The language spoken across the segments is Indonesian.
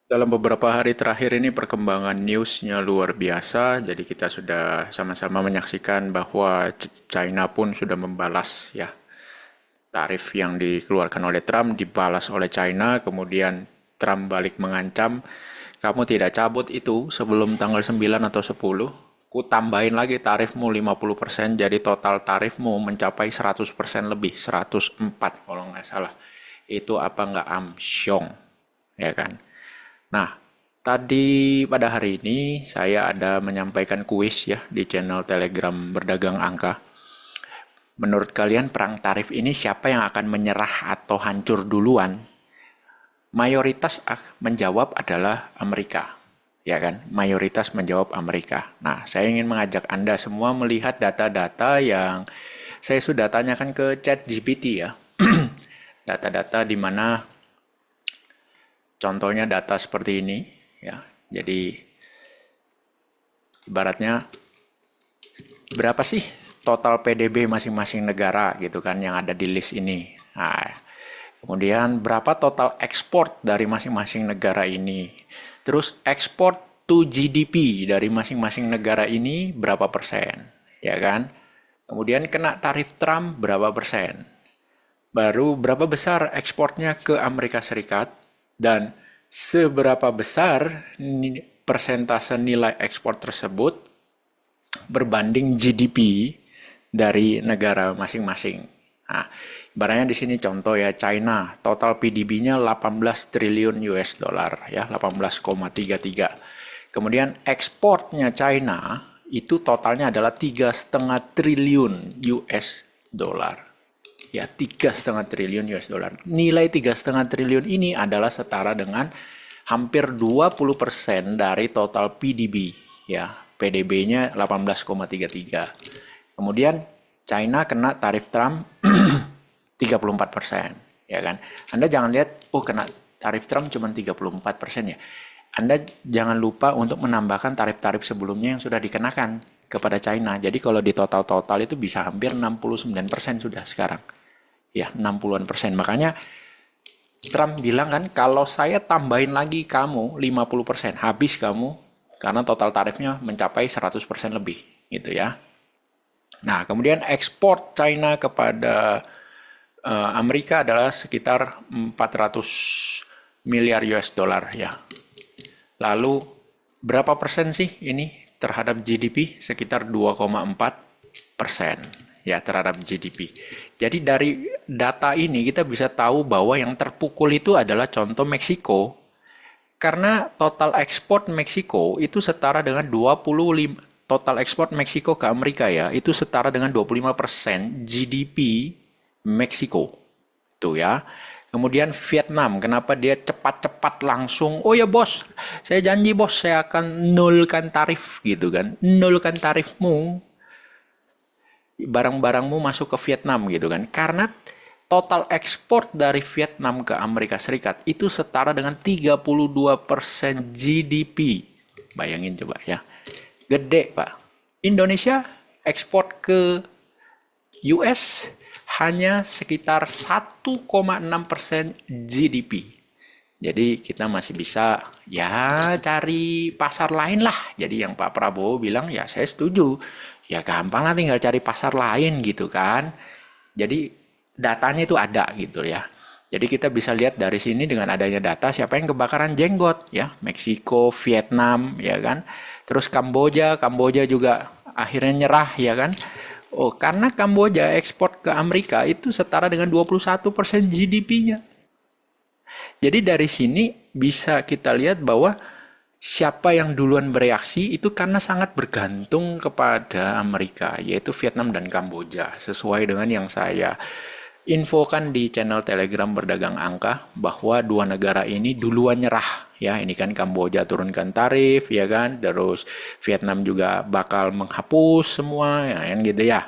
Dalam beberapa hari terakhir ini perkembangan newsnya luar biasa, jadi kita sudah sama-sama menyaksikan bahwa China pun sudah membalas ya tarif yang dikeluarkan oleh Trump dibalas oleh China, kemudian Trump balik mengancam, kamu tidak cabut itu sebelum tanggal 9 atau 10, ku tambahin lagi tarifmu 50%, jadi total tarifmu mencapai 100% lebih, 104 kalau nggak salah. Itu apa nggak amsyong, ya kan? Nah, tadi pada hari ini saya ada menyampaikan kuis ya di channel Telegram Berdagang Angka. Menurut kalian perang tarif ini siapa yang akan menyerah atau hancur duluan? Mayoritas menjawab adalah Amerika. Ya kan? Mayoritas menjawab Amerika. Nah, saya ingin mengajak Anda semua melihat data-data yang saya sudah tanyakan ke ChatGPT ya. Data-data di mana contohnya data seperti ini ya. Jadi ibaratnya berapa sih total PDB masing-masing negara gitu kan yang ada di list ini. Nah, kemudian berapa total ekspor dari masing-masing negara ini. Terus ekspor to GDP dari masing-masing negara ini berapa persen, ya kan? Kemudian kena tarif Trump berapa persen. Baru berapa besar ekspornya ke Amerika Serikat dan seberapa besar persentase nilai ekspor tersebut berbanding GDP dari negara masing-masing. Nah, ibaratnya di sini contoh ya China, total PDB-nya 18 triliun US dollar ya, 18,33. Kemudian ekspornya China itu totalnya adalah 3,5 triliun US dollar. Ya, 3,5 triliun US dollar. Nilai 3,5 triliun ini adalah setara dengan hampir 20% dari total PDB ya. PDB-nya 18,33. Kemudian China kena tarif Trump 34%, ya kan? Anda jangan lihat, oh kena tarif Trump cuma 34% ya. Anda jangan lupa untuk menambahkan tarif-tarif sebelumnya yang sudah dikenakan kepada China. Jadi kalau di total-total itu bisa hampir 69% sudah sekarang. Ya, 60-an%. Makanya Trump bilang kan, kalau saya tambahin lagi kamu 50%, habis kamu karena total tarifnya mencapai 100% lebih, gitu ya. Nah, kemudian ekspor China kepada Amerika adalah sekitar 400 miliar US dollar ya. Lalu berapa persen sih ini terhadap GDP? Sekitar 2,4% ya terhadap GDP. Jadi dari data ini kita bisa tahu bahwa yang terpukul itu adalah contoh Meksiko. Karena total ekspor Meksiko itu setara dengan 25 total ekspor Meksiko ke Amerika ya, itu setara dengan 25% GDP Meksiko. Tuh ya. Kemudian Vietnam, kenapa dia cepat-cepat langsung, oh ya bos, saya janji bos, saya akan nolkan tarif gitu kan. Nolkan tarifmu, barang-barangmu masuk ke Vietnam gitu kan. Karena total ekspor dari Vietnam ke Amerika Serikat itu setara dengan 32% GDP. Bayangin coba ya. Gede, Pak. Indonesia ekspor ke US hanya sekitar 1,6% GDP. Jadi kita masih bisa ya cari pasar lain lah. Jadi yang Pak Prabowo bilang ya saya setuju. Ya gampang lah tinggal cari pasar lain gitu kan. Jadi datanya itu ada gitu ya. Jadi kita bisa lihat dari sini dengan adanya data siapa yang kebakaran jenggot ya, Meksiko, Vietnam ya kan. Terus Kamboja, Kamboja juga akhirnya nyerah ya kan. Oh, karena Kamboja ekspor ke Amerika itu setara dengan 21% GDP-nya. Jadi dari sini bisa kita lihat bahwa siapa yang duluan bereaksi itu karena sangat bergantung kepada Amerika, yaitu Vietnam dan Kamboja. Sesuai dengan yang saya infokan di channel Telegram Berdagang Angka bahwa dua negara ini duluan nyerah. Ya, ini kan Kamboja turunkan tarif, ya kan. Terus Vietnam juga bakal menghapus semua, ya kan gitu ya.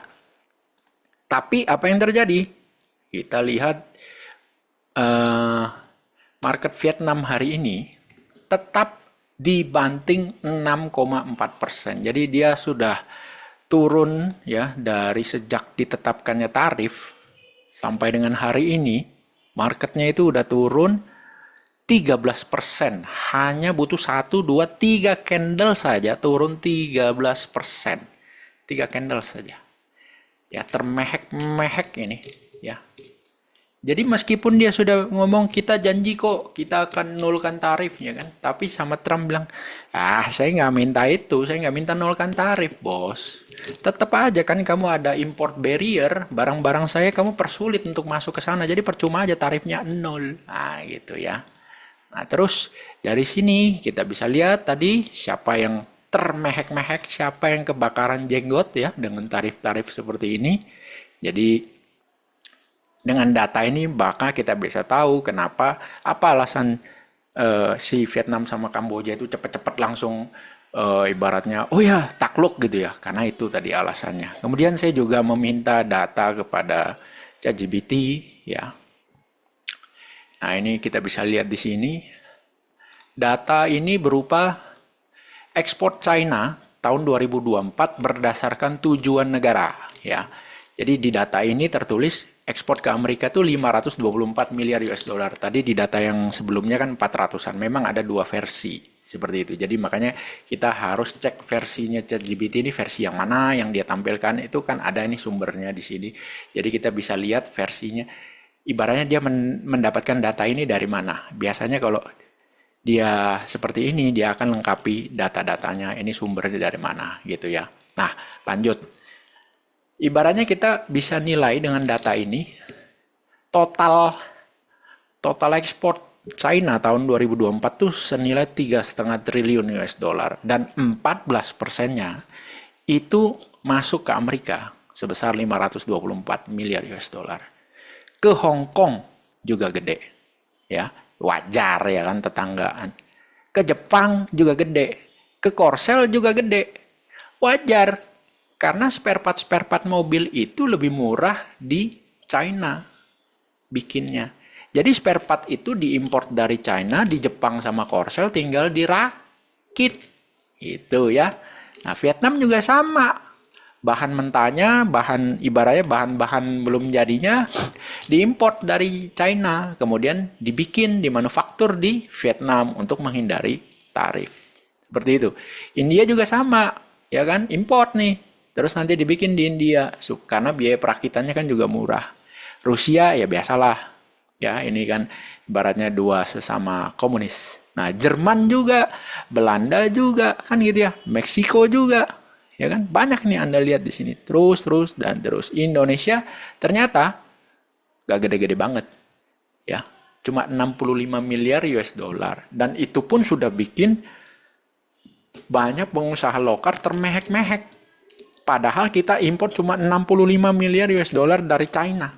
Tapi apa yang terjadi? Kita lihat eh, market Vietnam hari ini tetap dibanting 6,4%. Jadi dia sudah turun ya dari sejak ditetapkannya tarif sampai dengan hari ini marketnya itu udah turun 13%. Hanya butuh 1, 2, 3 candle saja turun 13%. 3 candle saja. Ya, termehek-mehek ini. Ya. Jadi meskipun dia sudah ngomong kita janji kok kita akan nolkan tarifnya kan, tapi sama Trump bilang, saya nggak minta itu, saya nggak minta nolkan tarif bos. Tetap aja kan kamu ada import barrier, barang-barang saya kamu persulit untuk masuk ke sana, jadi percuma aja tarifnya nol. Nah gitu ya. Nah terus dari sini kita bisa lihat tadi siapa yang termehek-mehek, siapa yang kebakaran jenggot ya dengan tarif-tarif seperti ini. Jadi dengan data ini maka kita bisa tahu kenapa apa alasan si Vietnam sama Kamboja itu cepet-cepet langsung ibaratnya oh ya takluk gitu ya, karena itu tadi alasannya. Kemudian saya juga meminta data kepada ChatGPT ya. Nah ini kita bisa lihat di sini data ini berupa ekspor China tahun 2024 berdasarkan tujuan negara ya. Jadi di data ini tertulis ekspor ke Amerika itu 524 miliar US dollar. Tadi di data yang sebelumnya kan 400-an. Memang ada 2 versi seperti itu. Jadi makanya kita harus cek versinya ChatGPT ini versi yang mana yang dia tampilkan. Itu kan ada ini sumbernya di sini. Jadi kita bisa lihat versinya. Ibaratnya dia mendapatkan data ini dari mana. Biasanya kalau dia seperti ini, dia akan lengkapi data-datanya. Ini sumbernya dari mana gitu ya. Nah lanjut. Ibaratnya kita bisa nilai dengan data ini total ekspor China tahun 2024 tuh senilai 3,5 triliun US dollar dan 14%-nya itu masuk ke Amerika sebesar 524 miliar US dollar. Ke Hong Kong juga gede. Ya, wajar ya kan tetanggaan. Ke Jepang juga gede. Ke Korsel juga gede. Wajar. Karena spare part mobil itu lebih murah di China bikinnya. Jadi spare part itu diimpor dari China, di Jepang sama Korsel tinggal dirakit. Itu ya. Nah, Vietnam juga sama. Bahan mentahnya, ibaratnya bahan-bahan belum jadinya diimpor dari China, kemudian dibikin, dimanufaktur di Vietnam untuk menghindari tarif. Seperti itu. India juga sama, ya kan? Import nih. Terus nanti dibikin di India, karena biaya perakitannya kan juga murah. Rusia ya biasalah, ya ini kan ibaratnya dua sesama komunis. Nah Jerman juga, Belanda juga, kan gitu ya, Meksiko juga, ya kan banyak nih Anda lihat di sini. Terus dan terus. Indonesia ternyata gak gede-gede banget, ya, cuma 65 miliar US dollar, dan itu pun sudah bikin banyak pengusaha lokal termehek-mehek. Padahal kita impor cuma 65 miliar US dollar dari China.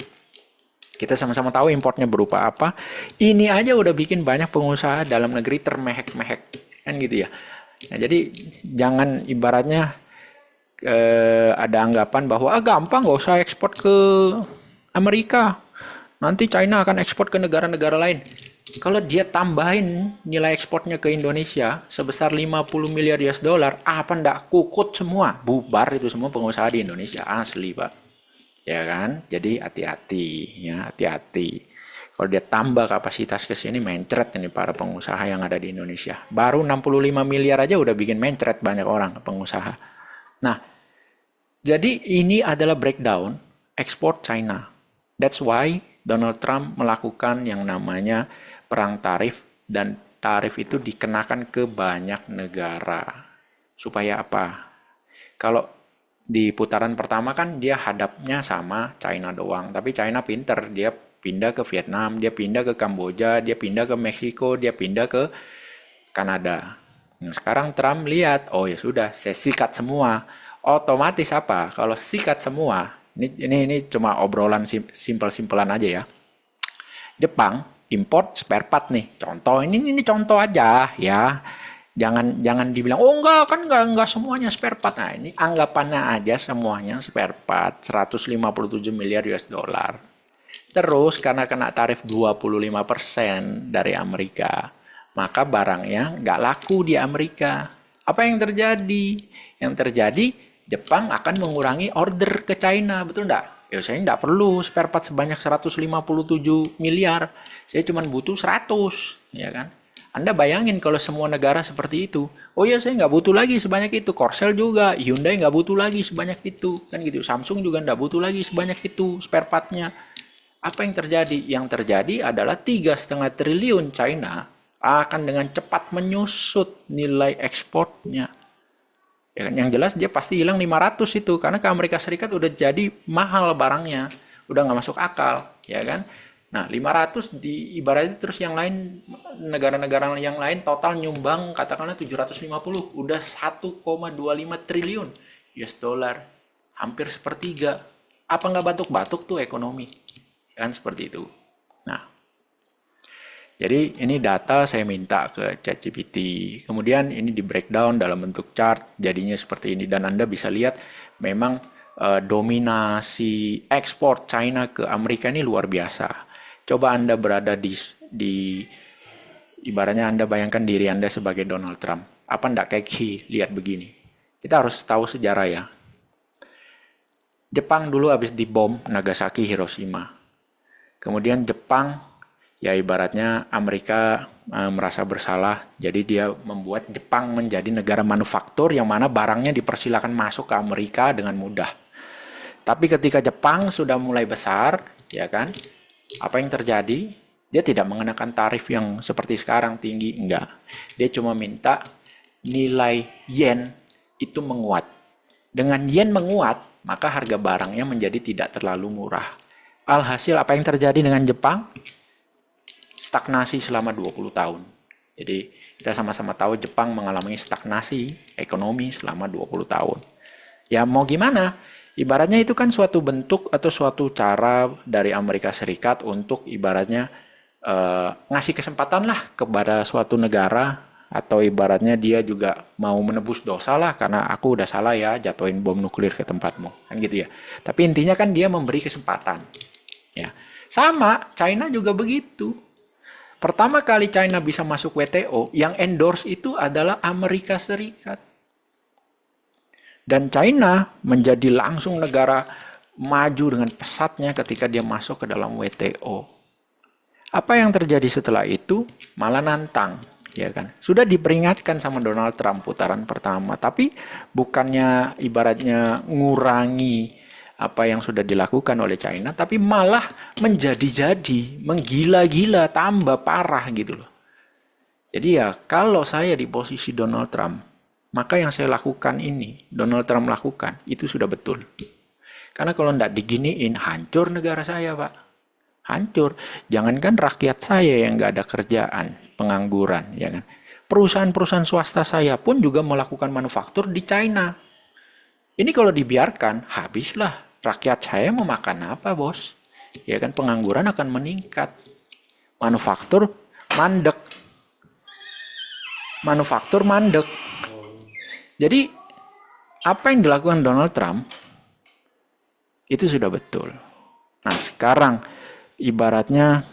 Kita sama-sama tahu importnya berupa apa. Ini aja udah bikin banyak pengusaha dalam negeri termehek-mehek. Kan gitu ya. Nah, jadi jangan ibaratnya ada anggapan bahwa gampang gak usah ekspor ke Amerika. Nanti China akan ekspor ke negara-negara lain. Kalau dia tambahin nilai ekspornya ke Indonesia sebesar 50 miliar US dollar, apa ndak kukut semua, bubar itu semua pengusaha di Indonesia, asli Pak. Ya kan? Jadi hati-hati, ya hati-hati. Kalau dia tambah kapasitas ke sini, mencret ini para pengusaha yang ada di Indonesia. Baru 65 miliar aja udah bikin mencret banyak orang pengusaha. Nah, jadi ini adalah breakdown ekspor China. That's why Donald Trump melakukan yang namanya perang tarif, dan tarif itu dikenakan ke banyak negara. Supaya apa? Kalau di putaran pertama kan dia hadapnya sama China doang, tapi China pinter, dia pindah ke Vietnam, dia pindah ke Kamboja, dia pindah ke Meksiko, dia pindah ke Kanada. Nah, sekarang Trump lihat, oh ya sudah, saya sikat semua. Otomatis apa? Kalau sikat semua, ini cuma obrolan simpel-simpelan aja ya. Jepang import spare part nih. Contoh ini contoh aja ya. Jangan dibilang oh enggak semuanya spare part. Nah, ini anggapannya aja semuanya spare part 157 miliar US dollar. Terus karena kena tarif 25% dari Amerika, maka barangnya nggak laku di Amerika. Apa yang terjadi? Yang terjadi Jepang akan mengurangi order ke China, betul enggak? Ya saya nggak perlu spare part sebanyak 157 miliar. Saya cuma butuh 100. ya kan? Anda bayangin kalau semua negara seperti itu. Oh ya, saya nggak butuh lagi sebanyak itu. Korsel juga, Hyundai nggak butuh lagi sebanyak itu, kan gitu. Samsung juga nggak butuh lagi sebanyak itu spare partnya. Apa yang terjadi? Yang terjadi adalah 3,5 triliun China akan dengan cepat menyusut nilai ekspornya. Ya kan? Yang jelas dia pasti hilang 500 itu karena ke Amerika Serikat udah jadi mahal barangnya, udah nggak masuk akal, ya kan? Nah, 500 di ibaratnya terus yang lain negara-negara yang lain total nyumbang katakanlah 750, udah 1,25 triliun US dollar, hampir sepertiga. Apa nggak batuk-batuk tuh ekonomi? Kan seperti itu. Nah, jadi ini data saya minta ke ChatGPT. Kemudian ini di breakdown dalam bentuk chart, jadinya seperti ini. Dan Anda bisa lihat memang dominasi ekspor China ke Amerika ini luar biasa. Coba Anda berada di ibaratnya Anda bayangkan diri Anda sebagai Donald Trump. Apa ndak kayak lihat begini. Kita harus tahu sejarah ya. Jepang dulu habis dibom Nagasaki, Hiroshima. Kemudian Jepang ya ibaratnya Amerika merasa bersalah, jadi dia membuat Jepang menjadi negara manufaktur yang mana barangnya dipersilakan masuk ke Amerika dengan mudah. Tapi ketika Jepang sudah mulai besar, ya kan, apa yang terjadi? Dia tidak mengenakan tarif yang seperti sekarang tinggi, enggak. Dia cuma minta nilai yen itu menguat. Dengan yen menguat, maka harga barangnya menjadi tidak terlalu murah. Alhasil apa yang terjadi dengan Jepang? Stagnasi selama 20 tahun. Jadi kita sama-sama tahu Jepang mengalami stagnasi ekonomi selama 20 tahun. Ya mau gimana? Ibaratnya itu kan suatu bentuk atau suatu cara dari Amerika Serikat untuk ibaratnya ngasih kesempatan lah kepada suatu negara, atau ibaratnya dia juga mau menebus dosa lah karena aku udah salah ya jatuhin bom nuklir ke tempatmu. Kan gitu ya. Tapi intinya kan dia memberi kesempatan. Ya. Sama, China juga begitu. Pertama kali China bisa masuk WTO, yang endorse itu adalah Amerika Serikat. Dan China menjadi langsung negara maju dengan pesatnya ketika dia masuk ke dalam WTO. Apa yang terjadi setelah itu? Malah nantang, ya kan? Sudah diperingatkan sama Donald Trump putaran pertama, tapi bukannya ibaratnya ngurangi apa yang sudah dilakukan oleh China, tapi malah menjadi-jadi, menggila-gila, tambah parah gitu loh. Jadi ya, kalau saya di posisi Donald Trump, maka yang saya lakukan ini, Donald Trump lakukan, itu sudah betul. Karena kalau tidak diginiin, hancur negara saya, Pak. Hancur. Jangankan rakyat saya yang nggak ada kerjaan, pengangguran, ya kan. Perusahaan-perusahaan swasta saya pun juga melakukan manufaktur di China. Ini kalau dibiarkan, habislah. Rakyat saya mau makan apa, bos? Ya kan, pengangguran akan meningkat. Manufaktur mandek. Manufaktur mandek. Jadi, apa yang dilakukan Donald Trump, itu sudah betul. Nah, sekarang, ibaratnya,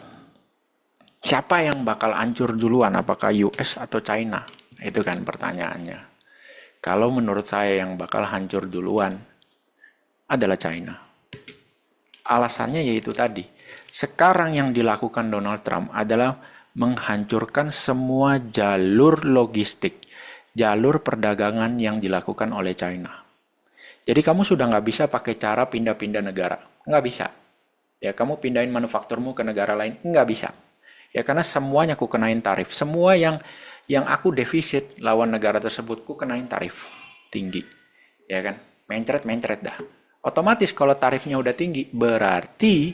siapa yang bakal hancur duluan? Apakah US atau China? Itu kan pertanyaannya. Kalau menurut saya yang bakal hancur duluan, adalah China. Alasannya yaitu tadi, sekarang yang dilakukan Donald Trump adalah menghancurkan semua jalur logistik, jalur perdagangan yang dilakukan oleh China. Jadi kamu sudah nggak bisa pakai cara pindah-pindah negara, nggak bisa. Ya kamu pindahin manufakturmu ke negara lain, nggak bisa. Ya karena semuanya aku kenain tarif, semua yang aku defisit lawan negara tersebut, ku kenain tarif tinggi, ya kan, mencret dah. Otomatis kalau tarifnya udah tinggi, berarti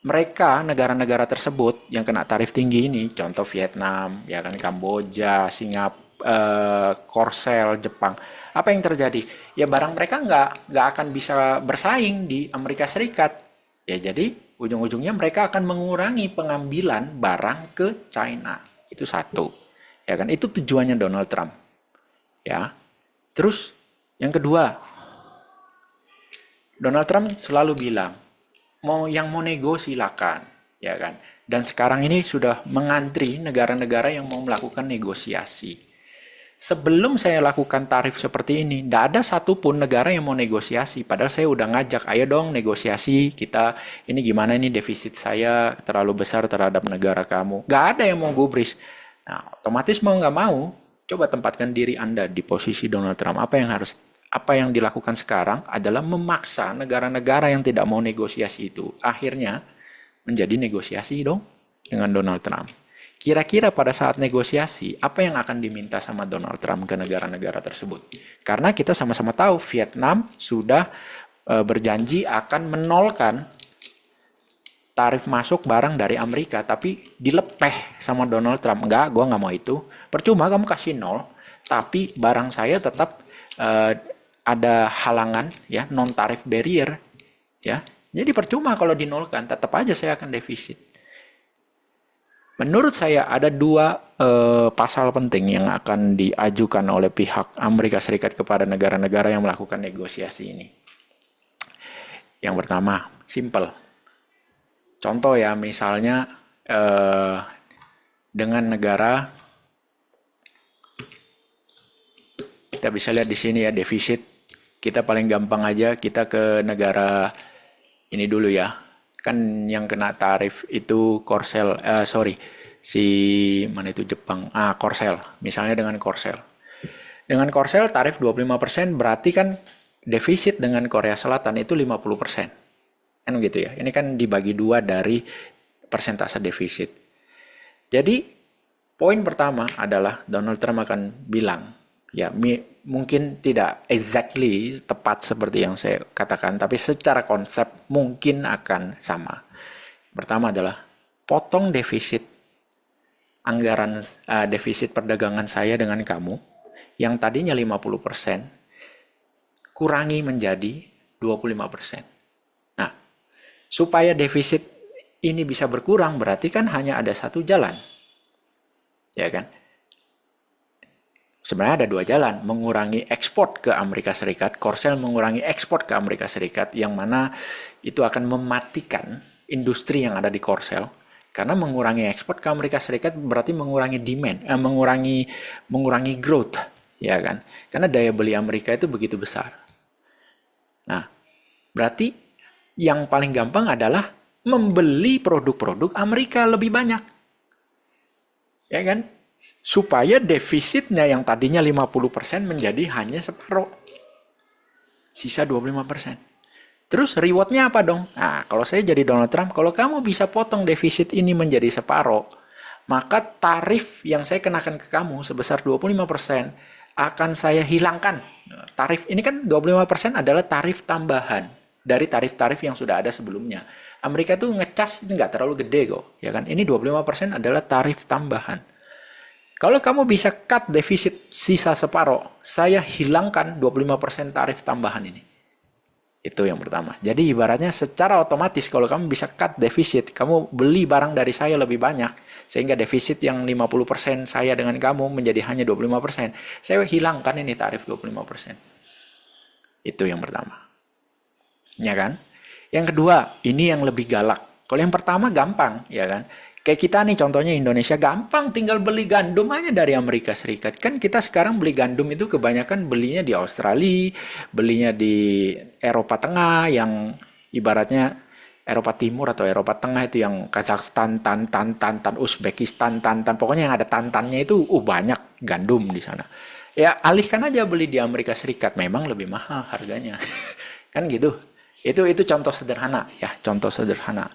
mereka, negara-negara tersebut yang kena tarif tinggi ini, contoh Vietnam, ya kan, Kamboja, Singapura, Korsel, Jepang, apa yang terjadi? Ya barang mereka nggak akan bisa bersaing di Amerika Serikat. Ya jadi ujung-ujungnya mereka akan mengurangi pengambilan barang ke China. Itu satu. Ya kan, itu tujuannya Donald Trump. Ya. Terus yang kedua, Donald Trump selalu bilang, yang mau nego silakan, ya kan. Dan sekarang ini sudah mengantri negara-negara yang mau melakukan negosiasi. Sebelum saya lakukan tarif seperti ini, tidak ada satupun negara yang mau negosiasi. Padahal saya udah ngajak, ayo dong negosiasi, kita ini gimana ini defisit saya terlalu besar terhadap negara kamu. Nggak ada yang mau gubris. Nah, otomatis mau nggak mau, coba tempatkan diri Anda di posisi Donald Trump. Apa yang dilakukan sekarang adalah memaksa negara-negara yang tidak mau negosiasi itu. Akhirnya menjadi negosiasi dong dengan Donald Trump. Kira-kira pada saat negosiasi, apa yang akan diminta sama Donald Trump ke negara-negara tersebut? Karena kita sama-sama tahu Vietnam sudah berjanji akan menolkan tarif masuk barang dari Amerika, tapi dilepeh sama Donald Trump. Enggak, gue nggak mau itu. Percuma kamu kasih nol, tapi barang saya tetap ada halangan, ya, non tarif barrier, ya. Jadi percuma kalau dinolkan, tetap aja saya akan defisit. Menurut saya ada dua pasal penting yang akan diajukan oleh pihak Amerika Serikat kepada negara-negara yang melakukan negosiasi ini. Yang pertama, simple. Contoh ya, misalnya dengan negara, kita bisa lihat di sini ya, defisit. Kita paling gampang aja, kita ke negara ini dulu ya. Kan yang kena tarif itu Korsel, mana itu Jepang, Korsel, misalnya dengan Korsel. Dengan Korsel tarif 25%, berarti kan defisit dengan Korea Selatan itu 50%. Kan gitu ya, ini kan dibagi dua dari persentase defisit. Jadi, poin pertama adalah Donald Trump akan bilang, ya mungkin tidak exactly tepat seperti yang saya katakan, tapi secara konsep mungkin akan sama. Pertama adalah potong defisit anggaran defisit perdagangan saya dengan kamu yang tadinya 50%, kurangi menjadi 25%. Nah, supaya defisit ini bisa berkurang berarti kan hanya ada satu jalan. Ya kan? Sebenarnya ada dua jalan, mengurangi ekspor ke Amerika Serikat, Korsel mengurangi ekspor ke Amerika Serikat, yang mana itu akan mematikan industri yang ada di Korsel, karena mengurangi ekspor ke Amerika Serikat berarti mengurangi demand, mengurangi growth, ya kan? Karena daya beli Amerika itu begitu besar. Nah, berarti yang paling gampang adalah membeli produk-produk Amerika lebih banyak, ya kan? Supaya defisitnya yang tadinya 50% menjadi hanya separuh. Sisa 25%. Terus rewardnya apa dong? Nah, kalau saya jadi Donald Trump, kalau kamu bisa potong defisit ini menjadi separuh, maka tarif yang saya kenakan ke kamu sebesar 25% akan saya hilangkan. Tarif ini kan 25% adalah tarif tambahan dari tarif-tarif yang sudah ada sebelumnya. Amerika tuh ngecas nggak terlalu gede kok, ya kan? Ini 25% adalah tarif tambahan. Kalau kamu bisa cut defisit sisa separuh, saya hilangkan 25% tarif tambahan ini. Itu yang pertama. Jadi ibaratnya secara otomatis kalau kamu bisa cut defisit, kamu beli barang dari saya lebih banyak, sehingga defisit yang 50% saya dengan kamu menjadi hanya 25%. Saya hilangkan ini tarif 25%. Itu yang pertama. Ya kan? Yang kedua, ini yang lebih galak. Kalau yang pertama gampang, ya kan? Kayak kita nih contohnya Indonesia, gampang tinggal beli gandum aja dari Amerika Serikat. Kan kita sekarang beli gandum itu kebanyakan belinya di Australia, belinya di Eropa Tengah, yang ibaratnya Eropa Timur atau Eropa Tengah itu yang Kazakhstan, Uzbekistan, pokoknya yang ada tantannya itu banyak gandum di sana. Ya alihkan aja beli di Amerika Serikat, memang lebih mahal harganya. Kan gitu. Itu contoh sederhana ya, contoh sederhana.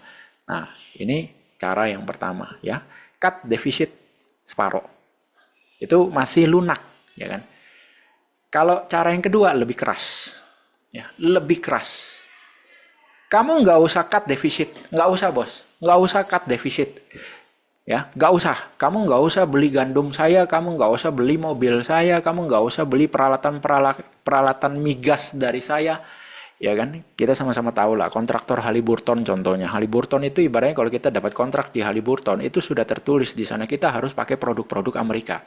Nah, ini cara yang pertama ya, cut defisit separuh. Itu masih lunak, ya kan? Kalau cara yang kedua lebih keras. Ya, lebih keras. Kamu nggak usah cut defisit, nggak usah bos, nggak usah cut defisit. Ya, nggak usah. Kamu nggak usah beli gandum saya, kamu nggak usah beli mobil saya, kamu nggak usah beli peralatan migas dari saya. Ya kan, kita sama-sama tahu lah kontraktor Halliburton contohnya. Halliburton itu ibaratnya kalau kita dapat kontrak di Halliburton itu sudah tertulis di sana kita harus pakai produk-produk Amerika.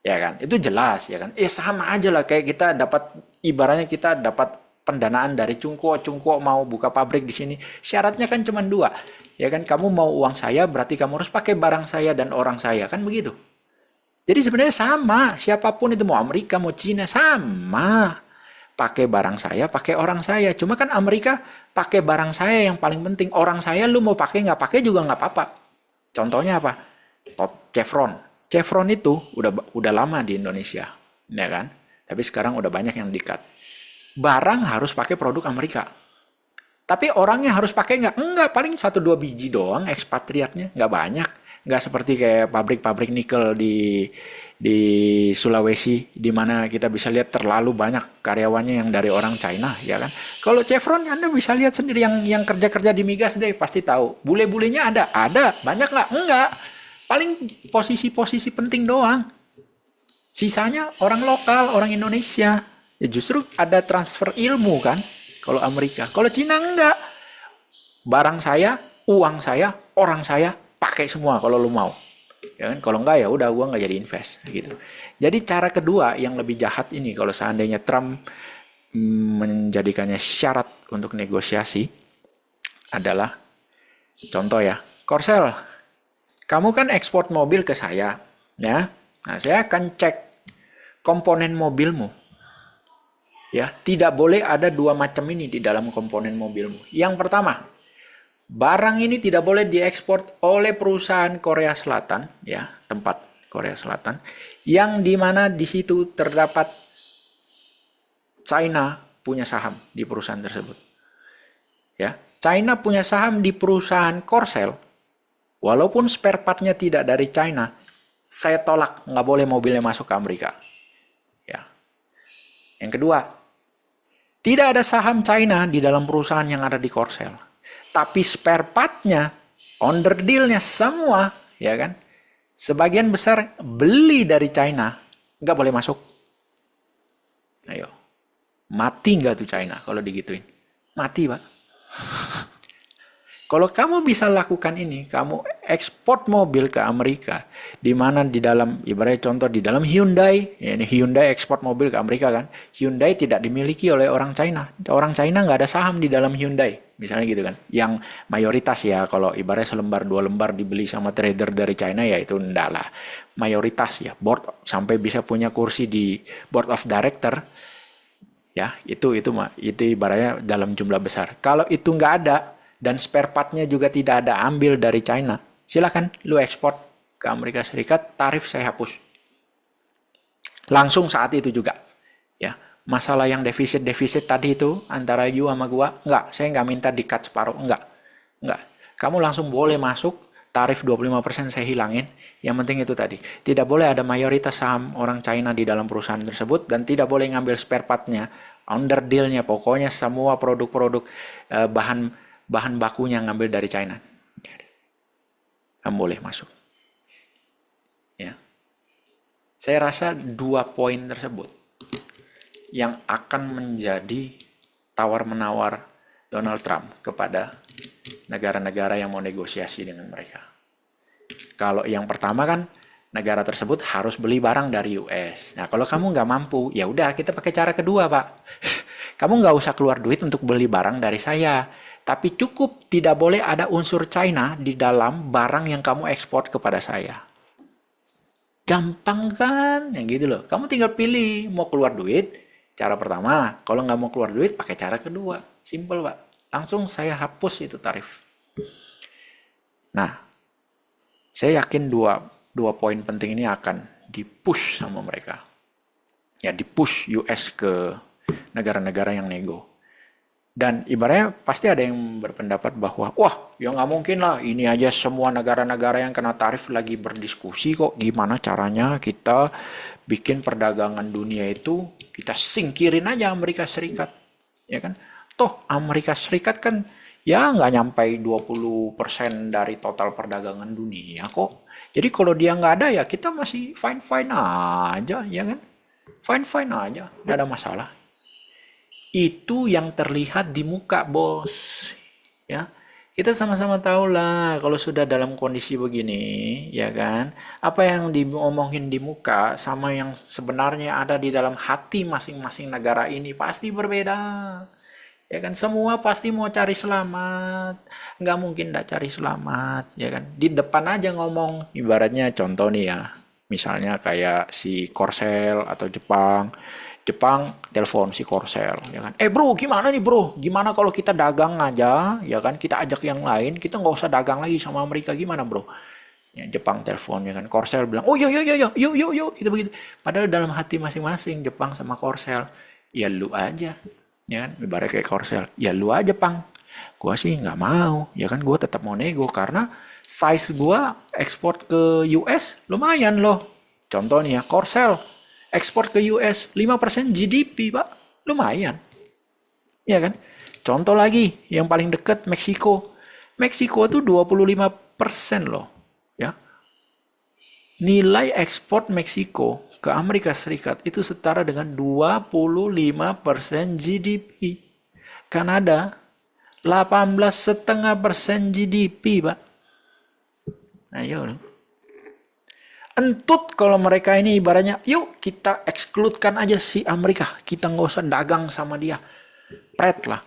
Ya kan, itu jelas ya kan. Sama aja lah kayak kita dapat, ibaratnya kita dapat pendanaan dari Cungkuo mau buka pabrik di sini. Syaratnya kan cuma dua. Ya kan, kamu mau uang saya berarti kamu harus pakai barang saya dan orang saya, kan begitu. Jadi sebenarnya sama, siapapun itu mau Amerika, mau Cina, sama. Pakai barang saya, pakai orang saya. Cuma kan Amerika pakai barang saya yang paling penting. Orang saya lu mau pakai nggak pakai juga nggak apa-apa. Contohnya apa? Chevron. Chevron itu udah lama di Indonesia, ya kan? Tapi sekarang udah banyak yang di-cut. Barang harus pakai produk Amerika. Tapi orangnya harus pakai nggak? Enggak, paling 1-2 biji doang ekspatriatnya, nggak banyak. Nggak seperti kayak pabrik-pabrik nikel di Sulawesi, di mana kita bisa lihat terlalu banyak karyawannya yang dari orang China, ya kan? Kalau Chevron, Anda bisa lihat sendiri yang kerja-kerja di migas deh, pasti tahu. Bule-bulenya ada, banyak nggak? Enggak. Paling posisi-posisi penting doang. Sisanya orang lokal, orang Indonesia. Ya justru ada transfer ilmu kan, kalau Amerika. Kalau Cina enggak. Barang saya, uang saya, orang saya, pakai semua kalau lu mau. Ya kan? Kalau enggak ya udah gua nggak jadi invest gitu. Jadi cara kedua yang lebih jahat ini kalau seandainya Trump menjadikannya syarat untuk negosiasi adalah contoh ya, Korsel, kamu kan ekspor mobil ke saya, ya. Nah, saya akan cek komponen mobilmu. Ya, tidak boleh ada dua macam ini di dalam komponen mobilmu. Yang pertama, barang ini tidak boleh diekspor oleh perusahaan Korea Selatan, ya, tempat Korea Selatan, yang dimana di situ terdapat China punya saham di perusahaan tersebut. Ya, China punya saham di perusahaan Korsel, walaupun spare part-nya tidak dari China, saya tolak, nggak boleh mobilnya masuk ke Amerika. Ya. Yang kedua, tidak ada saham China di dalam perusahaan yang ada di Korsel. Tapi spare part-nya, under deal-nya semua, ya kan? Sebagian besar beli dari China, nggak boleh masuk. Ayo, mati nggak tuh China kalau digituin? Mati, Pak. Kalau kamu bisa lakukan ini, kamu ekspor mobil ke Amerika, di mana di dalam, ibaratnya contoh di dalam Hyundai, ya ini Hyundai ekspor mobil ke Amerika kan, Hyundai tidak dimiliki oleh orang China. Orang China nggak ada saham di dalam Hyundai, misalnya gitu kan. Yang mayoritas ya, kalau ibaratnya selembar dua lembar dibeli sama trader dari China ya itu enggak lah. Mayoritas ya, board sampai bisa punya kursi di board of director, ya itu ibaratnya dalam jumlah besar. Kalau itu nggak ada, dan spare part-nya juga tidak ada ambil dari China, silakan lu ekspor ke Amerika Serikat, tarif saya hapus. Langsung saat itu juga. Ya, masalah yang defisit tadi itu antara you sama gua, enggak, saya nggak minta di-cut separuh, enggak. Kamu langsung boleh masuk, tarif 25% saya hilangin. Yang penting itu tadi, tidak boleh ada mayoritas saham orang China di dalam perusahaan tersebut dan tidak boleh ngambil spare part-nya, under deal-nya, pokoknya semua produk-produk bahan bakunya ngambil dari China. Kamu boleh masuk. Ya. Saya rasa 2 poin tersebut yang akan menjadi tawar-menawar Donald Trump kepada negara-negara yang mau negosiasi dengan mereka. Kalau yang pertama kan negara tersebut harus beli barang dari US. Nah, kalau kamu nggak mampu, ya udah kita pakai cara kedua, Pak. Kamu nggak usah keluar duit untuk beli barang dari saya. Tapi cukup tidak boleh ada unsur China di dalam barang yang kamu ekspor kepada saya. Gampang kan? Yang gitu loh. Kamu tinggal pilih mau keluar duit. Cara pertama, kalau nggak mau keluar duit, pakai cara kedua. Simple, Pak. Langsung saya hapus itu tarif. Nah, saya yakin dua poin penting ini akan dipush sama mereka. Ya, dipush US ke negara-negara yang nego. Dan ibaratnya pasti ada yang berpendapat bahwa wah ya nggak mungkin lah, ini aja semua negara-negara yang kena tarif lagi berdiskusi kok gimana caranya kita bikin perdagangan dunia itu kita singkirin aja Amerika Serikat, ya kan? Toh Amerika Serikat kan ya nggak nyampe 20% dari total perdagangan dunia kok. Jadi kalau dia nggak ada ya kita masih fine-fine aja, ya kan? Fine-fine aja, nggak ada masalah. Itu yang terlihat di muka, bos. Ya, kita sama-sama tahu lah kalau sudah dalam kondisi begini, ya kan? Apa yang diomongin di muka sama yang sebenarnya ada di dalam hati masing-masing negara ini pasti berbeda. Ya kan, semua pasti mau cari selamat. Nggak mungkin nggak cari selamat, ya kan? Di depan aja ngomong, ibaratnya contoh nih ya. Misalnya kayak si Korsel atau Jepang. Jepang telepon si Korsel, ya kan? Bro, gimana nih bro? Gimana kalau kita dagang aja, ya kan? Kita ajak yang lain, kita nggak usah dagang lagi sama Amerika, gimana bro? Ya, Jepang telepon, ya kan? Korsel bilang, oh yuk, gitu begitu. Padahal dalam hati masing-masing Jepang sama Korsel, ya lu aja, ya kan? Ibarat kayak Korsel, ya lu aja pang. Gua sih nggak mau, ya kan? Gua tetap mau nego karena size gua ekspor ke US lumayan loh. Contoh nih ya, Korsel ekspor ke US 5% GDP, Pak. Lumayan. Ya kan? Contoh lagi, yang paling dekat Meksiko. Meksiko tuh 25% loh. Ya. Nilai ekspor Meksiko ke Amerika Serikat itu setara dengan 25% GDP. Kanada 18,5% GDP, Pak. Ayo loh. Entut kalau mereka ini ibaratnya, yuk kita ekskludkan aja si Amerika. Kita nggak usah dagang sama dia. Pret lah.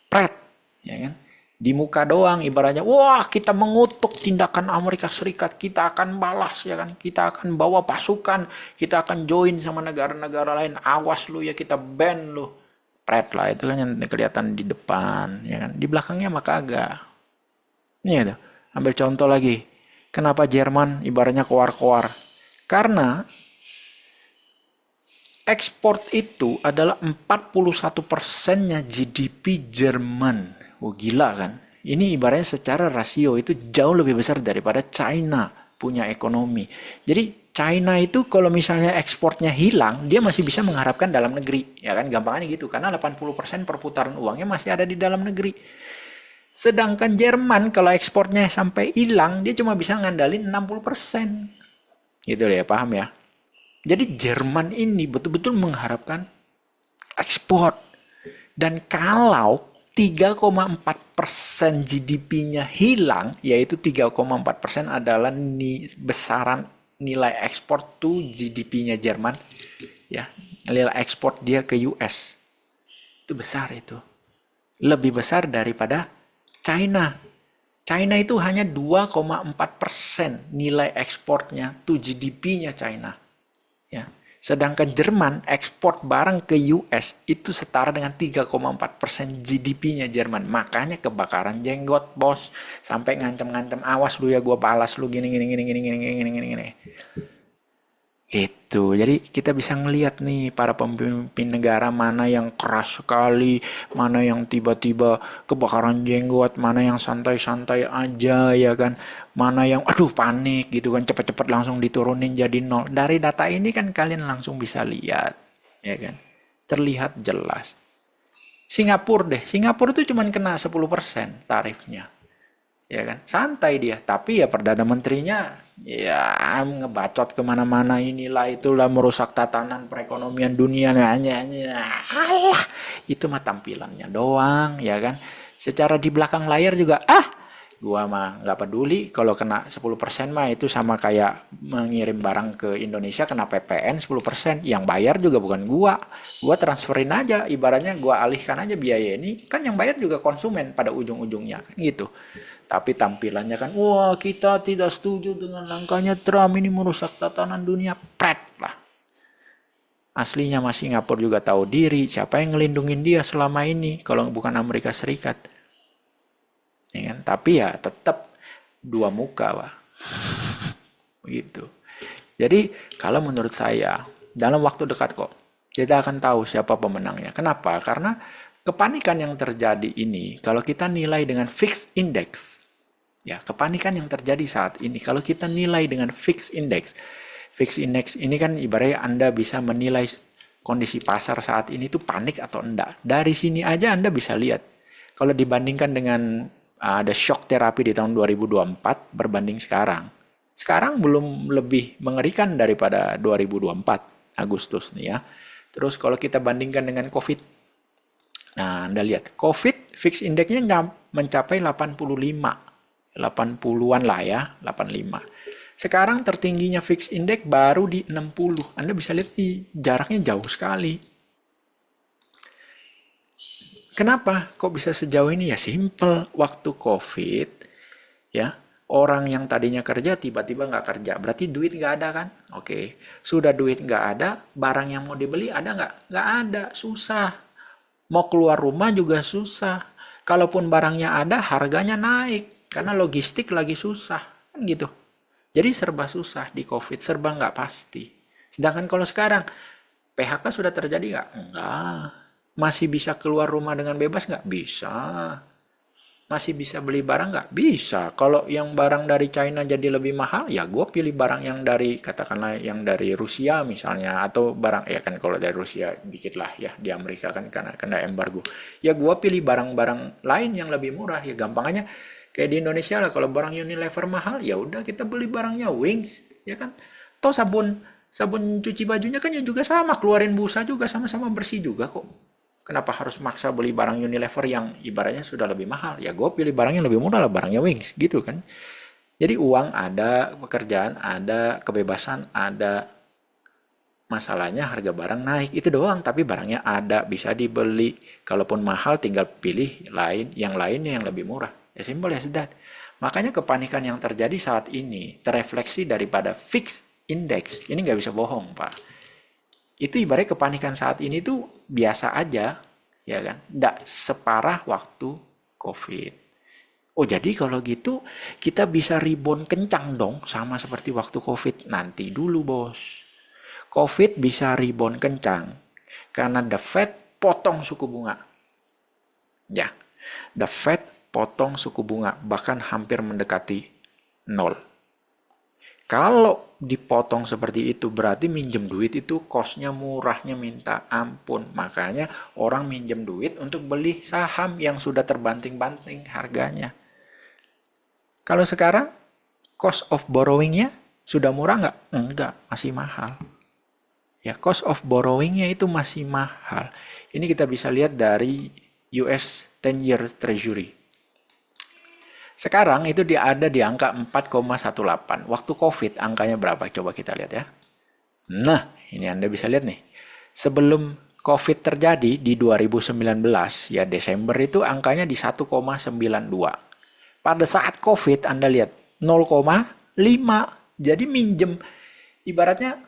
Pret. Ya kan? Di muka doang ibaratnya, wah kita mengutuk tindakan Amerika Serikat. Kita akan balas ya kan. Kita akan bawa pasukan. Kita akan join sama negara-negara lain. Awas lu ya, kita ban lu. Pret lah, itu kan yang kelihatan di depan. Ya kan? Di belakangnya mah kagak. Ini tuh. Ambil contoh lagi. Kenapa Jerman ibaratnya koar-koar? Karena ekspor itu adalah 41%-nya GDP Jerman. Oh gila kan? Ini ibaratnya secara rasio itu jauh lebih besar daripada China punya ekonomi. Jadi China itu kalau misalnya ekspornya hilang, dia masih bisa mengharapkan dalam negeri. Ya kan gampangnya gitu. Karena 80% perputaran uangnya masih ada di dalam negeri. Sedangkan Jerman kalau ekspornya sampai hilang, dia cuma bisa ngandalin 60%. Gitu ya, paham ya? Jadi Jerman ini betul-betul mengharapkan ekspor. Dan kalau 3,4% GDP-nya hilang, yaitu 3,4% adalah besaran nilai ekspor to GDP-nya Jerman. Ya, nilai ekspor dia ke US. Itu besar itu. Lebih besar daripada China. China itu hanya 2,4% nilai ekspornya to GDP-nya China. Ya. Sedangkan Jerman ekspor barang ke US itu setara dengan 3,4% GDP-nya Jerman. Makanya kebakaran jenggot, bos. Sampai ngancem-ngancem, awas lu ya gua balas lu gini. Itu, jadi kita bisa ngelihat nih para pemimpin negara mana yang keras sekali, mana yang tiba-tiba kebakaran jenggot, mana yang santai-santai aja ya kan, mana yang aduh panik gitu kan, cepet-cepet langsung diturunin jadi nol. Dari data ini kan kalian langsung bisa lihat, ya kan, terlihat jelas. Singapura itu cuma kena 10% tarifnya. Ya kan, santai dia, tapi ya perdana menterinya ya ngebacot kemana-mana, inilah itulah, merusak tatanan perekonomian dunia. Alah, itu mah tampilannya doang ya kan. Secara di belakang layar juga gua mah nggak peduli kalau kena 10%, mah itu sama kayak mengirim barang ke Indonesia kena PPN 10%, yang bayar juga bukan gua transferin aja, ibaratnya gua alihkan aja biaya ini, kan yang bayar juga konsumen pada ujung-ujungnya kan gitu. Tapi tampilannya kan, wah kita tidak setuju dengan langkahnya Trump, ini merusak tatanan dunia. Pret lah. Aslinya mah Singapura juga tahu diri, siapa yang ngelindungin dia selama ini kalau bukan Amerika Serikat. Ya kan? Tapi ya tetap dua muka, Pak. Begitu. Jadi kalau menurut saya, dalam waktu dekat kok, kita akan tahu siapa pemenangnya. Kenapa? Karena kepanikan yang terjadi ini, kalau kita nilai dengan fixed index, ya kepanikan yang terjadi saat ini, kalau kita nilai dengan fixed index ini kan ibaratnya Anda bisa menilai kondisi pasar saat ini itu panik atau enggak. Dari sini aja Anda bisa lihat. Kalau dibandingkan dengan ada shock terapi di tahun 2024 berbanding sekarang. Sekarang belum lebih mengerikan daripada 2024 Agustus nih ya. Terus kalau kita bandingkan dengan COVID, nah Anda lihat COVID fix indexnya mencapai 80-an lah ya, 85. Sekarang tertingginya fix index baru di 60. Anda bisa lihat jaraknya jauh sekali. Kenapa? Kok bisa sejauh ini? Ya simple. Waktu COVID, ya Orang yang tadinya kerja tiba-tiba nggak kerja. Berarti duit nggak ada kan? Oke. Sudah duit nggak ada, barang yang mau dibeli ada nggak? Nggak ada, susah. Mau keluar rumah juga susah. Kalaupun barangnya ada, harganya naik. Karena logistik lagi susah. Kan gitu. Jadi serba susah di COVID, serba nggak pasti. Sedangkan kalau sekarang, PHK sudah terjadi nggak? Enggak. Masih bisa keluar rumah dengan bebas nggak? Bisa. Masih bisa beli barang nggak? Bisa. Kalau yang barang dari China jadi lebih mahal, ya gue pilih barang yang dari, katakanlah yang dari Rusia misalnya, atau barang, ya kan kalau dari Rusia dikit lah ya, di Amerika kan karena kena embargo. Ya gue pilih barang-barang lain yang lebih murah, ya gampangnya kayak di Indonesia lah, kalau barang Unilever mahal, ya udah kita beli barangnya Wings, ya kan? Toh sabun sabun cuci bajunya kan ya juga sama, keluarin busa juga, sama-sama bersih juga kok. Kenapa harus maksa beli barang Unilever yang ibaratnya sudah lebih mahal? Ya gue pilih barang yang lebih murah lah, barangnya Wings gitu kan. Jadi uang ada, pekerjaan ada, kebebasan ada, masalahnya harga barang naik. Itu doang, tapi barangnya ada, bisa dibeli. Kalaupun mahal tinggal pilih lain, yang lainnya yang lebih murah. Ya simpel ya sedat. Makanya kepanikan yang terjadi saat ini terefleksi daripada fixed index. Ini nggak bisa bohong, Pak. Itu ibarat kepanikan saat ini tuh biasa aja, ya kan? Nggak separah waktu COVID. Oh jadi kalau gitu kita bisa rebound kencang dong, sama seperti waktu COVID. Nanti dulu bos. COVID bisa rebound kencang karena the Fed potong suku bunga. Ya, the Fed potong suku bunga bahkan hampir mendekati nol. Kalau dipotong seperti itu berarti minjem duit itu kosnya murahnya minta ampun. Makanya orang minjem duit untuk beli saham yang sudah terbanting-banting harganya. Kalau sekarang cost of borrowingnya sudah murah nggak? Enggak, masih mahal. Ya, cost of borrowingnya itu masih mahal. Ini kita bisa lihat dari US 10-year Treasury. Sekarang itu dia ada di angka 4,18. Waktu COVID angkanya berapa? Coba kita lihat ya. Nah, ini Anda bisa lihat nih. Sebelum COVID terjadi di 2019, ya Desember itu angkanya di 1,92. Pada saat COVID Anda lihat 0,5. Jadi minjem ibaratnya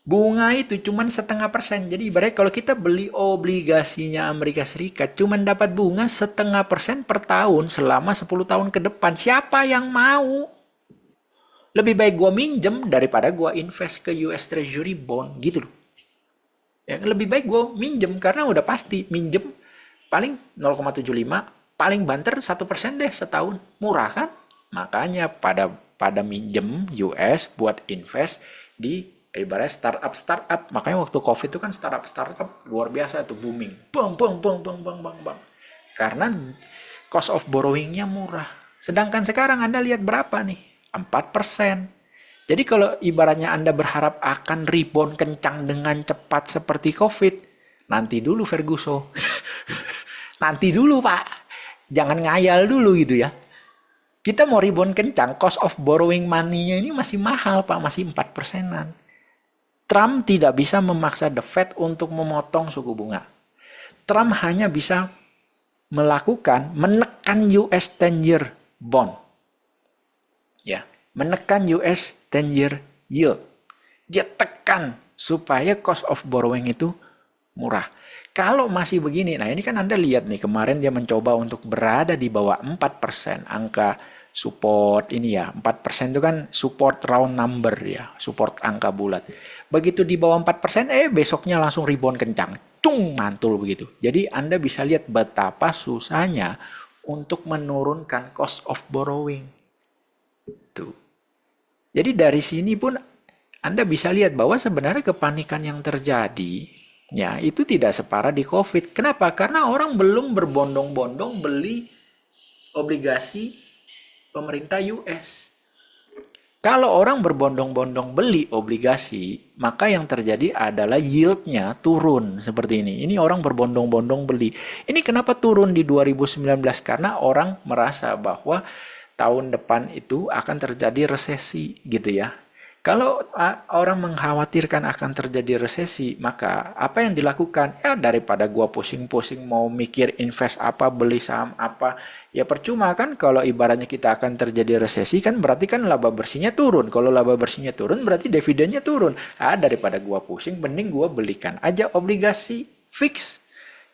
bunga itu cuma 0,5%. Jadi ibaratnya kalau kita beli obligasinya Amerika Serikat cuma dapat bunga 0,5% per tahun selama 10 tahun ke depan. Siapa yang mau? Lebih baik gua minjem daripada gua invest ke US Treasury bond gitu loh. Ya, lebih baik gua minjem karena udah pasti minjem paling 0,75, paling banter 1% deh setahun. Murah kan? Makanya pada minjem US buat invest di ibaratnya startup. Makanya waktu COVID itu kan startup luar biasa tuh booming. Bang. Karena cost of borrowingnya murah. Sedangkan sekarang Anda lihat berapa nih? 4%. Jadi kalau ibaratnya Anda berharap akan rebound kencang dengan cepat seperti COVID, nanti dulu Ferguson. Nanti dulu Pak. Jangan ngayal dulu gitu ya. Kita mau rebound kencang, cost of borrowing money-nya ini masih mahal Pak, masih 4%-an. Trump tidak bisa memaksa The Fed untuk memotong suku bunga. Trump hanya bisa menekan US 10-year bond. Ya, menekan US 10-year yield. Dia tekan supaya cost of borrowing itu murah. Kalau masih begini, nah ini kan Anda lihat nih, kemarin dia mencoba untuk berada di bawah 4%, angka support ini ya, 4% itu kan support round number ya, support angka bulat. Begitu di bawah 4%, besoknya langsung rebound kencang. Tung, mantul begitu. Jadi Anda bisa lihat betapa susahnya untuk menurunkan cost of borrowing. Tuh. Jadi dari sini pun Anda bisa lihat bahwa sebenarnya kepanikan yang terjadi, ya itu tidak separah di COVID. Kenapa? Karena orang belum berbondong-bondong beli obligasi pemerintah US. Kalau orang berbondong-bondong beli obligasi, maka yang terjadi adalah yieldnya turun seperti ini. Ini orang berbondong-bondong beli. Ini kenapa turun di 2019? Karena orang merasa bahwa tahun depan itu akan terjadi resesi gitu ya. Kalau orang mengkhawatirkan akan terjadi resesi, maka apa yang dilakukan? Ya daripada gua pusing-pusing mau mikir invest apa, beli saham apa, ya percuma kan kalau ibaratnya kita akan terjadi resesi kan berarti kan laba bersihnya turun. Kalau laba bersihnya turun berarti dividennya turun. Daripada gua pusing, mending gua belikan aja obligasi fix,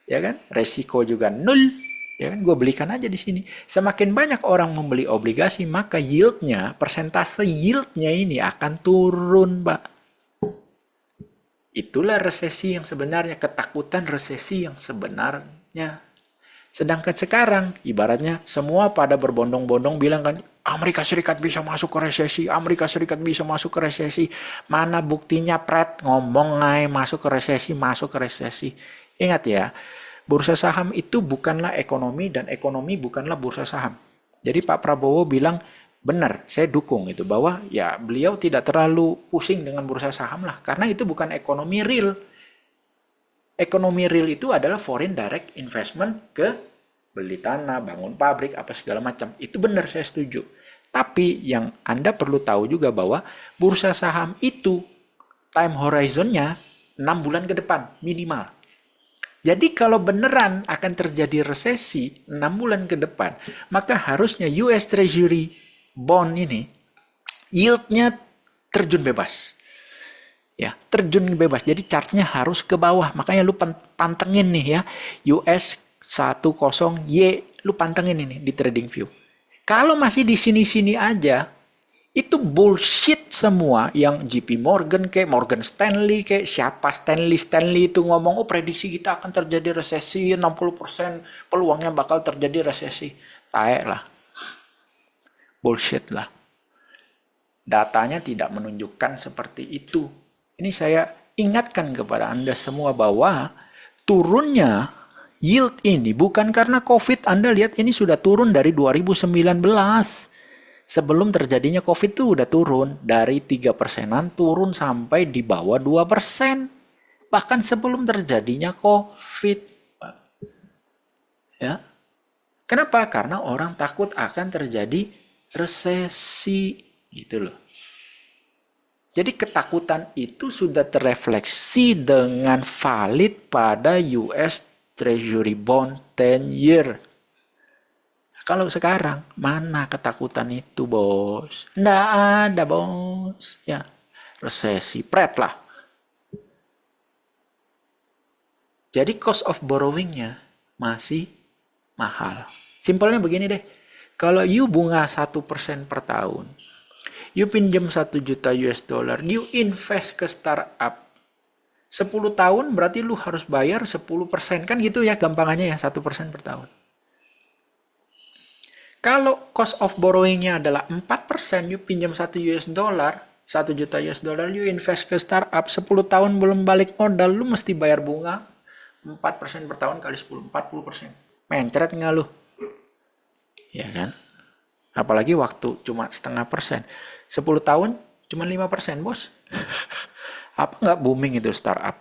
ya kan? Resiko juga nol. Ya kan, gue belikan aja di sini. Semakin banyak orang membeli obligasi, maka yieldnya, persentase yieldnya ini akan turun, Pak. Itulah resesi yang sebenarnya, ketakutan resesi yang sebenarnya. Sedangkan sekarang, ibaratnya semua pada berbondong-bondong bilang kan, Amerika Serikat bisa masuk ke resesi, Amerika Serikat bisa masuk ke resesi. Mana buktinya, Pret? Ngomong aja masuk ke resesi, masuk ke resesi. Ingat ya, bursa saham itu bukanlah ekonomi dan ekonomi bukanlah bursa saham. Jadi Pak Prabowo bilang, benar, saya dukung itu bahwa ya beliau tidak terlalu pusing dengan bursa saham lah, karena itu bukan ekonomi real. Ekonomi real itu adalah foreign direct investment ke beli tanah, bangun pabrik, apa segala macam. Itu benar, saya setuju. Tapi yang Anda perlu tahu juga bahwa bursa saham itu time horizonnya 6 bulan ke depan minimal. Jadi kalau beneran akan terjadi resesi 6 bulan ke depan, maka harusnya US Treasury bond ini yieldnya terjun bebas. Ya, terjun bebas. Jadi chartnya harus ke bawah. Makanya lu pantengin nih ya, US 10Y, lu pantengin ini di TradingView. Kalau masih di sini-sini aja, itu bullshit semua yang JP Morgan kayak Morgan Stanley kayak siapa Stanley itu ngomong prediksi kita akan terjadi resesi 60% peluangnya bakal terjadi resesi. Taek lah. Bullshit lah. Datanya tidak menunjukkan seperti itu. Ini saya ingatkan kepada Anda semua bahwa turunnya yield ini bukan karena COVID. Anda lihat ini sudah turun dari 2019. Sebelum terjadinya COVID itu udah turun dari 3%-an turun sampai di bawah 2%. Bahkan sebelum terjadinya COVID. Ya. Kenapa? Karena orang takut akan terjadi resesi gitu loh. Jadi ketakutan itu sudah terrefleksi dengan valid pada US Treasury Bond 10 year. Kalau sekarang, mana ketakutan itu, bos? Nggak ada, bos. Ya, resesi, pret lah. Jadi cost of borrowing-nya masih mahal. Simpelnya begini deh. Kalau you bunga 1% per tahun, you pinjam 1 juta US dollar, you invest ke startup, 10 tahun berarti lu harus bayar 10%. Kan gitu ya gampangannya ya, 1% per tahun. Kalau cost of borrowing-nya adalah 4%, you pinjam 1 US dollar, 1 juta US dollar, you invest ke startup, 10 tahun belum balik modal, lu mesti bayar bunga 4% per tahun kali 10, 40%. Mencret nggak lu? Ya kan? Apalagi waktu cuma setengah persen. 10 tahun cuma 5%, bos. Apa nggak booming itu startup?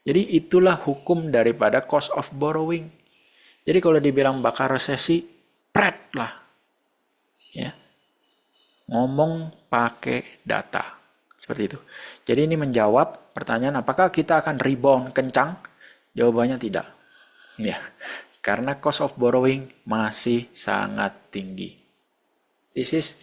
Jadi itulah hukum daripada cost of borrowing. Jadi kalau dibilang bakal resesi, pret lah. Ya. Ngomong pakai data. Seperti itu. Jadi ini menjawab pertanyaan apakah kita akan rebound kencang? Jawabannya tidak. Ya. Karena cost of borrowing masih sangat tinggi. This is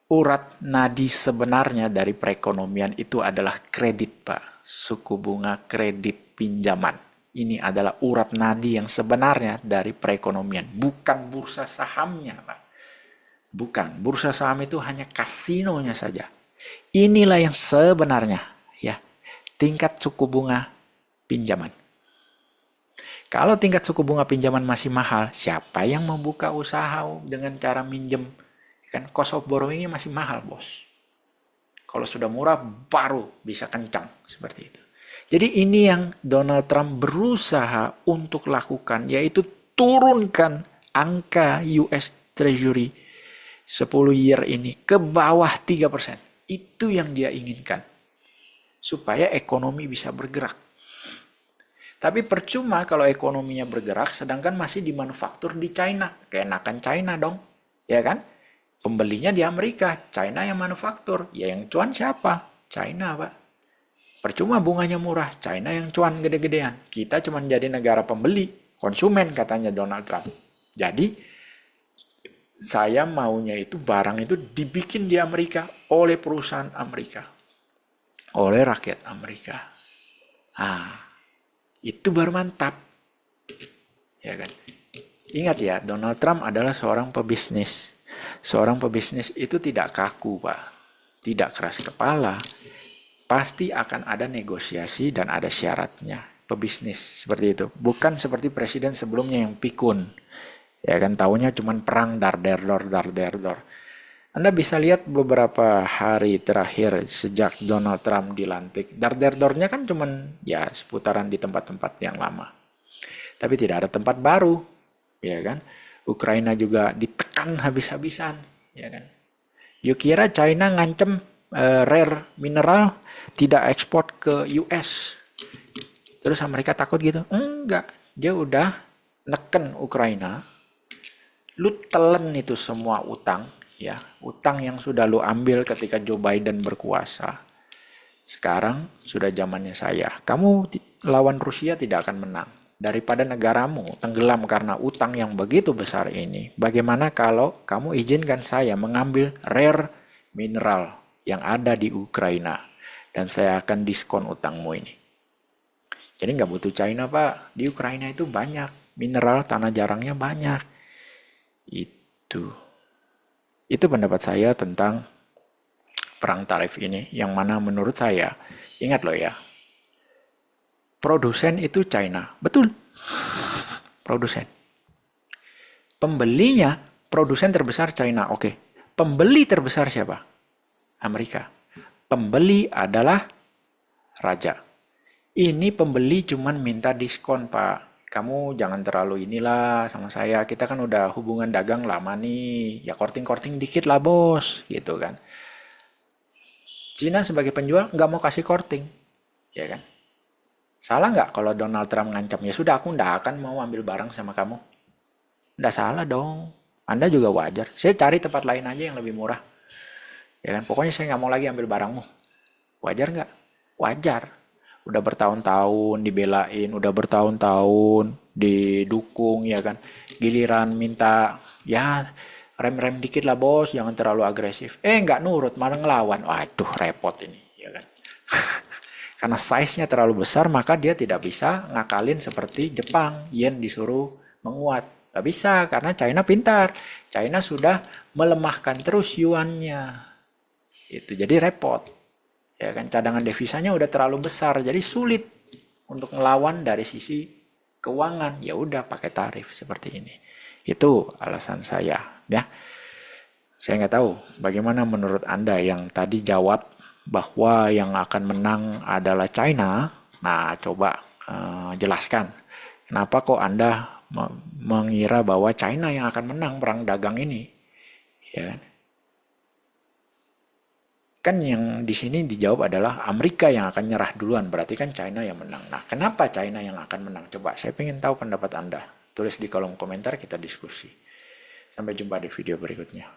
urat nadi sebenarnya dari perekonomian itu adalah kredit, Pak. Suku bunga kredit pinjaman. Ini adalah urat nadi yang sebenarnya dari perekonomian. Bukan bursa sahamnya, Pak. Bukan. Bursa saham itu hanya kasinonya saja. Inilah yang sebenarnya, ya, tingkat suku bunga pinjaman. Kalau tingkat suku bunga pinjaman masih mahal, siapa yang membuka usaha dengan cara minjem? Kan cost of borrowing-nya masih mahal, bos. Kalau sudah murah, baru bisa kencang. Seperti itu. Jadi ini yang Donald Trump berusaha untuk lakukan, yaitu turunkan angka US Treasury 10 year ini ke bawah 3%. Itu yang dia inginkan. Supaya ekonomi bisa bergerak. Tapi percuma kalau ekonominya bergerak sedangkan masih dimanufaktur di China. Keenakan China dong. Ya kan? Pembelinya di Amerika, China yang manufaktur. Ya yang cuan siapa? China, Pak. Percuma bunganya murah, China yang cuan gede-gedean. Kita cuma jadi negara pembeli, konsumen katanya Donald Trump. Jadi saya maunya itu barang itu dibikin di Amerika oleh perusahaan Amerika, oleh rakyat Amerika. Ah, itu baru mantap. Ya kan? Ingat ya, Donald Trump adalah seorang pebisnis. Seorang pebisnis itu tidak kaku, Pak. Tidak keras kepala. Pasti akan ada negosiasi dan ada syaratnya. Pebisnis seperti itu. Bukan seperti presiden sebelumnya yang pikun. Ya kan, taunya cuman perang dar der dor. Anda bisa lihat beberapa hari terakhir sejak Donald Trump dilantik. Dar der dornya kan cuman ya seputaran di tempat-tempat yang lama. Tapi tidak ada tempat baru. Ya kan? Ukraina juga ditekan habis-habisan, ya kan? Yuk kira China ngancem rare mineral tidak ekspor ke US. Terus Amerika takut gitu? Enggak, dia udah neken Ukraina. Lu telan itu semua utang, ya, utang yang sudah lu ambil ketika Joe Biden berkuasa. Sekarang sudah zamannya saya. Kamu lawan Rusia tidak akan menang. Daripada negaramu tenggelam karena utang yang begitu besar ini, bagaimana kalau kamu izinkan saya mengambil rare mineral yang ada di Ukraina dan saya akan diskon utangmu ini. Jadi nggak butuh China, Pak. Di Ukraina itu banyak mineral, tanah jarangnya banyak. Itu pendapat saya tentang perang tarif ini, yang mana menurut saya, ingat loh ya, produsen itu China, betul. Produsen. Pembelinya, produsen terbesar China, oke. Pembeli terbesar siapa? Amerika. Pembeli adalah raja. Ini pembeli cuman minta diskon, Pak. Kamu jangan terlalu inilah sama saya. Kita kan udah hubungan dagang lama nih. Ya korting-korting dikit lah, bos. Gitu kan. Cina sebagai penjual nggak mau kasih korting. Ya kan? Salah nggak kalau Donald Trump ngancam, ya sudah aku nggak akan mau ambil barang sama kamu? Nggak salah dong. Anda juga wajar. Saya cari tempat lain aja yang lebih murah. Ya kan? Pokoknya saya nggak mau lagi ambil barangmu. Wajar nggak? Wajar. Udah bertahun-tahun dibelain, udah bertahun-tahun didukung, ya kan? Giliran minta, ya rem-rem dikit lah bos, jangan terlalu agresif. Nggak nurut, malah ngelawan. Waduh, repot ini, ya kan? Karena size-nya terlalu besar, maka dia tidak bisa ngakalin seperti Jepang. Yen disuruh menguat. Gak bisa, karena China pintar. China sudah melemahkan terus yuannya. Itu jadi repot. Ya kan, cadangan devisanya udah terlalu besar, jadi sulit untuk melawan dari sisi keuangan. Ya udah pakai tarif seperti ini. Itu alasan saya, ya. Saya nggak tahu bagaimana menurut Anda yang tadi jawab bahwa yang akan menang adalah China. Nah, coba jelaskan. Kenapa kok Anda mengira bahwa China yang akan menang perang dagang ini? Ya. Kan yang di sini dijawab adalah Amerika yang akan nyerah duluan, berarti kan China yang menang. Nah, kenapa China yang akan menang? Coba saya ingin tahu pendapat Anda. Tulis di kolom komentar, kita diskusi. Sampai jumpa di video berikutnya.